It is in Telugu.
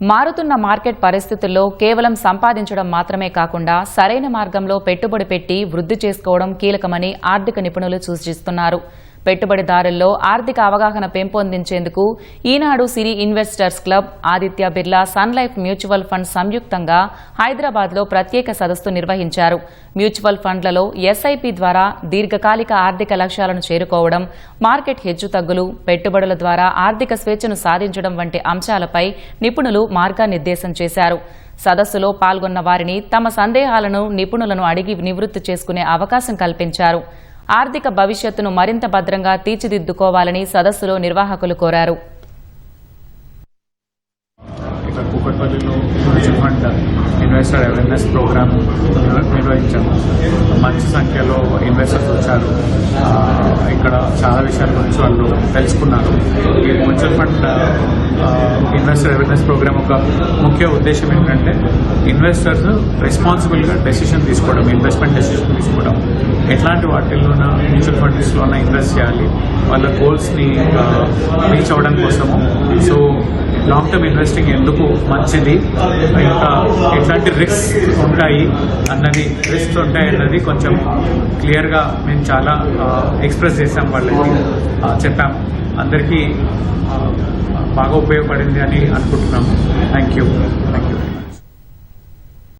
మారుతున్న మార్కెట్ పరిస్థితుల్లో కేవలం సంపాదించడం మాత్రమే కాకుండా సరైన మార్గంలో పెట్టుబడి పెట్టి వృద్ధి చేసుకోవడం కీలకమని ఆర్థిక నిపుణులు సూచిస్తున్నారు. పెట్టుబడిదారుల్లో ఆర్థిక అవగాహన పెంపొందించేందుకు Eenadu Siri investors club, Aditya Birla sun life mutual fund సంయుక్తంగా హైదరాబాద్లో ప్రత్యేక సదస్సు నిర్వహించారు. మ్యూచువల్ ఫండ్లలో ఎస్ఐపి ద్వారా దీర్ఘకాలిక ఆర్థిక లక్ష్యాలను చేరుకోవడం, మార్కెట్ హెచ్చుతగ్గులు, పెట్టుబడుల ద్వారా ఆర్థిక స్వేచ్ఛను సాధించడం వంటి అంశాలపై నిపుణులు మార్గనిర్దేశం చేశారు. సదస్సులో పాల్గొన్న వారిని తమ సందేహాలను నిపుణులను అడిగి నివృత్తి చేసుకునే అవకాశం కల్పించారు. ఆర్థిక భవిష్యత్తును మరింత భద్రంగా తీర్చిదిద్దుకోవాలని సదస్సులో నిర్వాహకులు కోరారు. కూకట్పల్లిలో mutual fund investor awareness program నిర్వహించాము. మంచి సంఖ్యలో ఇన్వెస్టర్స్ వచ్చారు. ఇక్కడ చాలా విషయాల గురించి వాళ్ళు తెలుసుకున్నారు. ఈ mutual fund investor awareness programme ఒక ముఖ్య ఉద్దేశం ఏంటంటే ఇన్వెస్టర్స్ రెస్పాన్సిబుల్గా డెసిషన్ తీసుకోవడం, ఇన్వెస్ట్మెంట్ డెసిషన్ తీసుకోవడం, ఎట్లాంటి వాటిల్లోన మ్యూచువల్ ఫండ్స్లోన ఇన్వెస్ట్ చేయాలి, వాళ్ళ గోల్స్ని రీచ్ అవ్వడం కోసము. సో లాంగ్ టర్మ్ ఇన్వెస్టింగ్ ఎందుకు మంచిది, ఇంకా ఎట్లాంటి రిస్క్ ఉంటాయి అన్నది కొంచెం క్లియర్గా మేము చాలా ఎక్స్ప్రెస్ చేసాం, వాళ్ళకి చెప్పాము. అందరికీ బాగా ఉపయోగపడింది అని అనుకుంటున్నాము. Thank you.